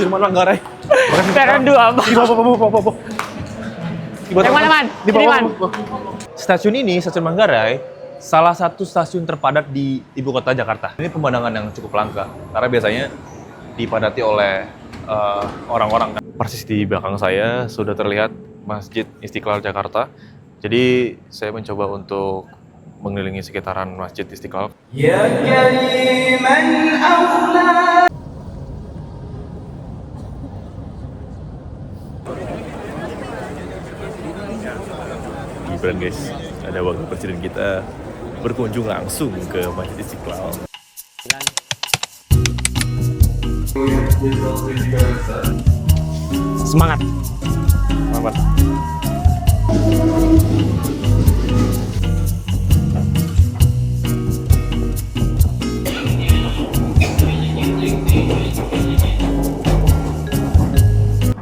Sudirman Manggarai. Peron 2, Bang. Di bawah. Yang mana, Man? Di Sini, Man. bawah. Stasiun ini, Stasiun Manggarai, salah satu stasiun terpadat di ibu kota Jakarta. Ini pemandangan yang cukup langka, karena biasanya dipadati oleh orang-orang. Persis di belakang saya sudah terlihat Masjid Istiqlal Jakarta. Jadi saya mencoba untuk mengelilingi sekitaran Masjid Istiqlal. Ya kariman aula. Gibran guys, ada wakil presiden kita berkunjung langsung ke Masjid Istiqlal. Semangat. Selamat.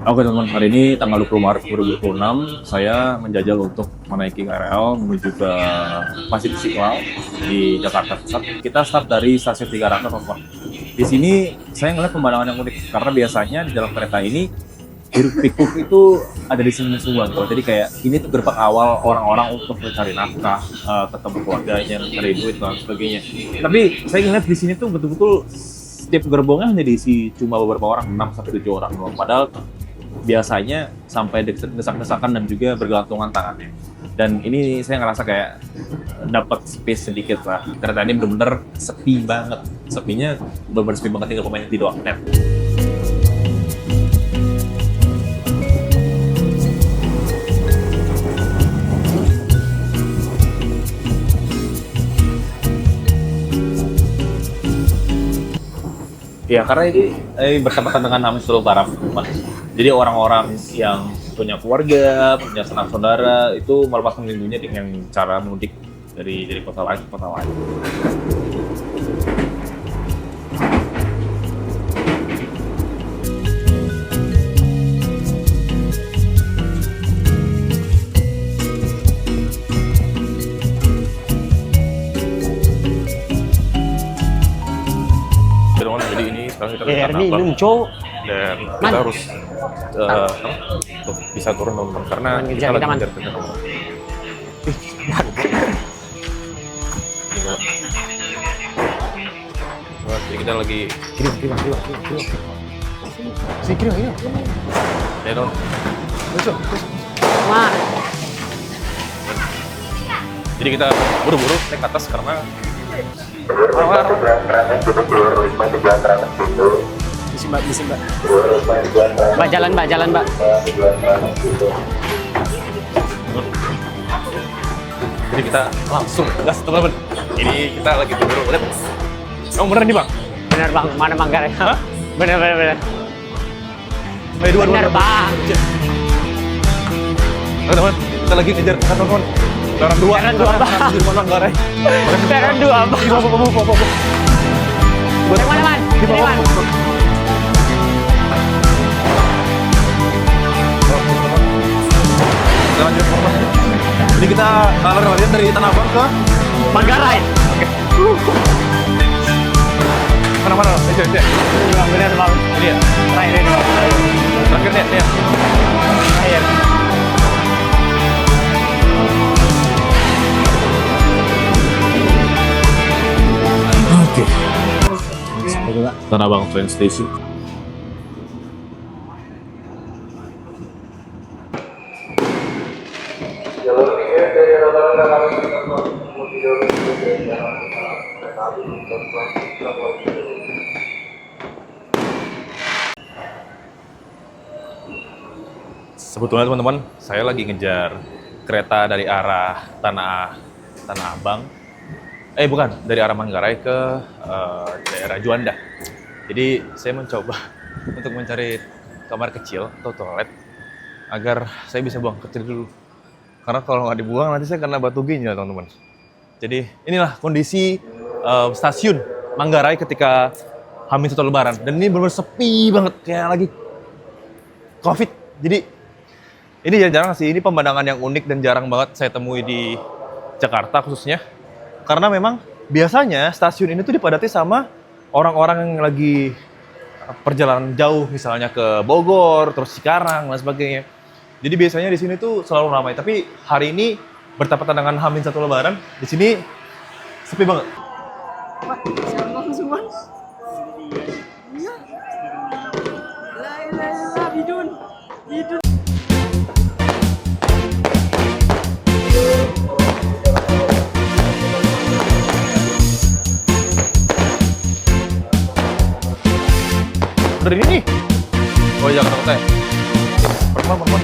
Oke teman-teman, hari ini tanggal 20 Maret 2026 saya menjajal untuk menaiki KRL menuju ke Masjid Istiqlal di Jakarta Pusat. Kita start dari stasiun Tigarangka, teman-teman. Di sini saya ngeliat pemandangan yang unik karena biasanya di dalam kereta ini hiruk-pikuk itu ada di sini semua. Jadi kayak ini tuh gerbang awal orang-orang untuk mencari nafkah, ketemu keluarganya, mencari duit dan sebagainya. Tapi saya ngeliat di sini tuh betul-betul setiap gerbongnya hanya diisi cuma beberapa orang, 6-7 orang. Padahal biasanya sampai desak-desakan dan juga bergelantungan tangannya. Dan ini saya ngerasa kayak dapat space sedikit lah. Kereta ini bener-bener sepi banget. Sepinya bener-bener sepi banget, tinggal pemainnya di doang net. Ya, karena ini bertepatan dengan Namis Solo Barat. Jadi orang-orang yang punya keluarga, punya sanak saudara itu melepaskan rindunya dengan cara mudik dari kota lain ke kota lain. Jadi ini sekarang kita Ya, ini minum, Cok. dan kita Man. harus tuh, bisa turun teman-teman karena Man, kita ngejar lagi kita, Man. ngejar kereta. Ini kalau Wah, jadi kita lagi kirim. Si kirim. Ya dong. Masuk. Man. Jadi kita buru-buru naik ke atas karena Bisi, Mbak. Mbak, jalan, Mbak. jadi kita langsung gas teman-teman. Ini kita lagi buru-buru. Lihat. Kamu bener nih bang? Bener, Bang. Mana Manggarai? Hah? Bener. Ayo, dua. Bener, Bang. Teman-teman, kita lagi ngejar teman-teman. Peron 2, Peron 2, Bang. Sudirman Manggarai. Peron 2, Bang. Di bawah. Yang mana, Man? Di Sini, bawah. Man. Kita lanjut teman-teman. Jadi kita larian dari Tanah Abang ke Manggarai. mana? Ayo. Bang, bener, Bang. Ini ya. Terakhir ini, Bang. Terakhir nih, ya. Terakhir. Oke. Tanah Abang train station. Jalur 3 dari rata-rata kami menuju jalur 3 dari Jakarta. Kereta api dan Sebetulnya teman-teman, saya lagi ngejar kereta dari arah Tanah Abang. Bukan, dari arah Manggarai ke daerah Juanda. Jadi saya mencoba untuk mencari kamar kecil atau toilet agar saya bisa buang kecil dulu. Karena kalau nggak dibuang nanti saya kena batu ginjal teman-teman. Jadi inilah kondisi stasiun Manggarai ketika H-1 Lebaran. Dan ini benar-benar sepi banget, kayak lagi COVID. Jadi ini jarang sih, ini pemandangan yang unik dan jarang banget saya temui di Jakarta khususnya. Karena memang biasanya stasiun ini tuh dipadati sama orang-orang yang lagi perjalanan jauh, misalnya ke Bogor, terus Cikarang, dan sebagainya. Jadi biasanya di sini tuh selalu ramai. Tapi hari ini bertepatan dengan H-1 Lebaran, di sini sepi banget. Siapa semua? Iya. Lah, Bidun. Udah ini nih. Oh jangan takut ya. Pertemuan.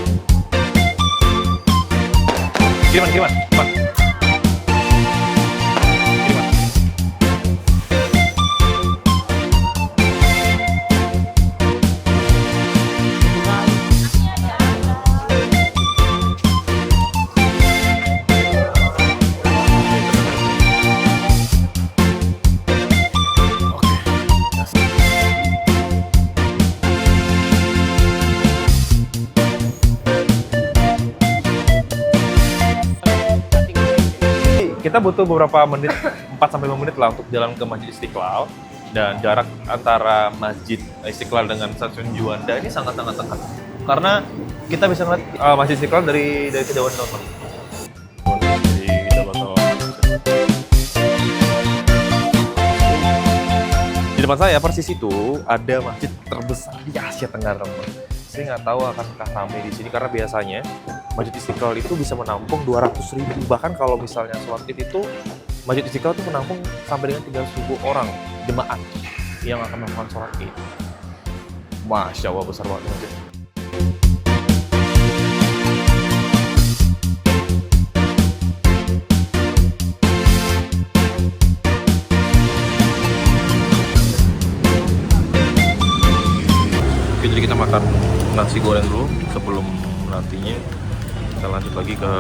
Kiriman. Kiriman. Kita butuh beberapa menit, 4-5 menit lah untuk jalan ke Masjid Istiqlal. Dan jarak antara Masjid Istiqlal dengan Stasiun Juanda ini sangat-sangat dekat. Karena kita bisa ngeliat Masjid Istiqlal dari kejauhan teman-teman. Jadi kita bakal... Di depan saya persis itu ada masjid terbesar di Asia Tenggara. Saya nggak tahu akankah ramai di sini karena biasanya Masjid Istiqlal itu bisa menampung 200.000. Bahkan kalau misalnya sholat Id itu Masjid Istiqlal itu menampung sampai dengan 300.000 orang jemaat yang akan melakukan sholat Id. Masya Allah, besar banget masjid. Oke, jadi kita makan nasi goreng dulu sebelum nantinya kita lanjut lagi ke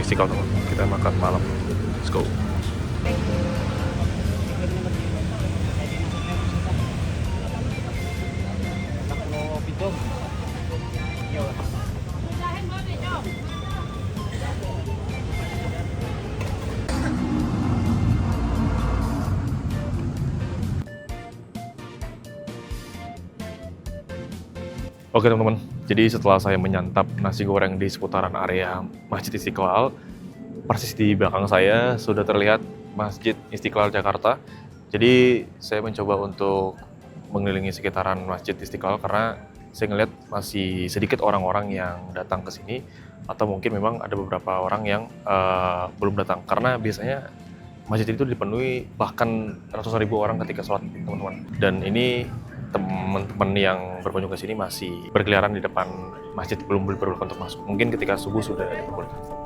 Istiqlal, teman. Kita makan malam. Let's go. Oke teman-teman, jadi setelah saya menyantap nasi goreng di seputaran area Masjid Istiqlal, persis di belakang saya sudah terlihat Masjid Istiqlal Jakarta. Jadi saya mencoba untuk mengelilingi sekitaran Masjid Istiqlal karena saya ngelihat masih sedikit orang-orang yang datang ke sini, atau mungkin memang ada beberapa orang yang belum datang karena biasanya masjid itu dipenuhi bahkan ratusan ribu orang ketika sholat, teman-teman. Dan ini teman-teman yang berkunjung ke sini masih berkeliaran di depan masjid, belum diperbolehkan untuk masuk. Mungkin ketika subuh sudah diperbolehkan.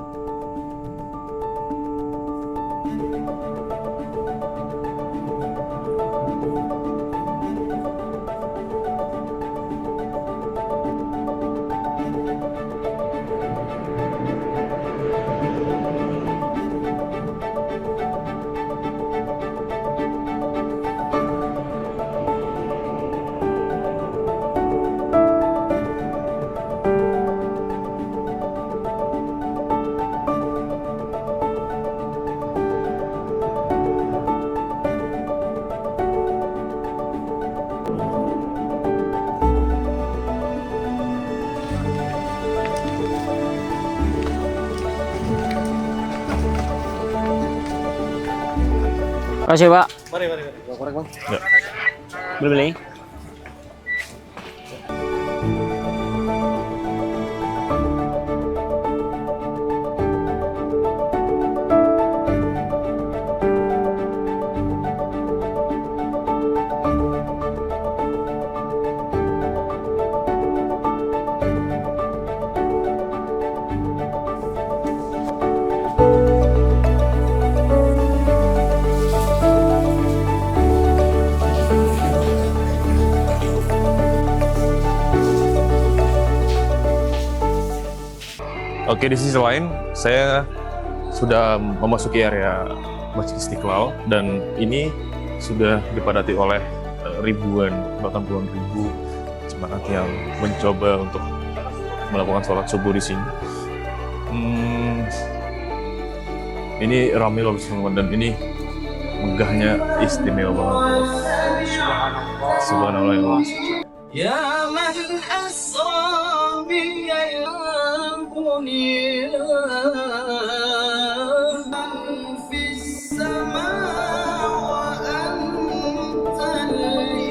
Makasih, Pak. Mari. Korek bang. Ya. Beli. Oke, di sisi lain saya sudah memasuki area Masjid Istiqlal dan ini sudah dipadati oleh ribuan, bahkan puluhan ribu jemaat yang mencoba untuk melakukan sholat subuh di sini. Ini ramai loh teman-teman, dan ini megahnya istimewa banget. Subhanallah ya Allah. يا من أسرى بي البنيان في السماء وأنت الإمام.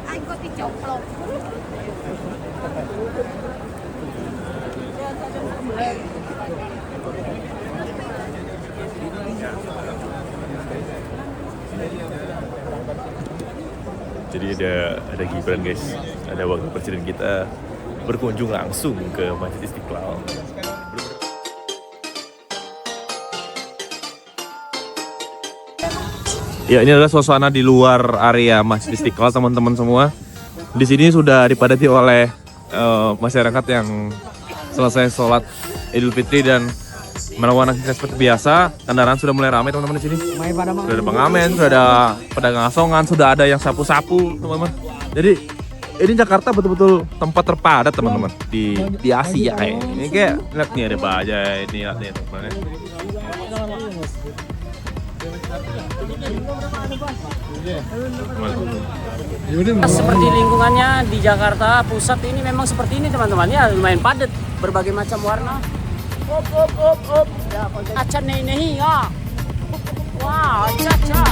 Anh có cái chậu lộc. Jadi ada Gibran guys, ada wakil presiden kita berkunjung langsung ke Masjid Istiqlal. Ya, ini adalah suasana di luar area Masjid Istiqlal, teman-teman semua. Di sini sudah dipadati oleh masyarakat yang selesai sholat Idul Fitri dan melakukan aktivitas seperti biasa. Kendaraan sudah mulai ramai teman-teman di sini. Sudah ada pengamen, sudah ada pedagang asongan, sudah ada yang sapu-sapu teman-teman. Jadi ini Jakarta betul-betul tempat terpadat teman-teman di Asia kayak ini. Kayak lihat nih ada bajai, ini lihat nih teman-teman. Seperti lingkungannya di Jakarta Pusat ini memang seperti ini teman-teman ya, lumayan padat, berbagai macam warna. Op. Ya, acan nih ya. Wah, aca.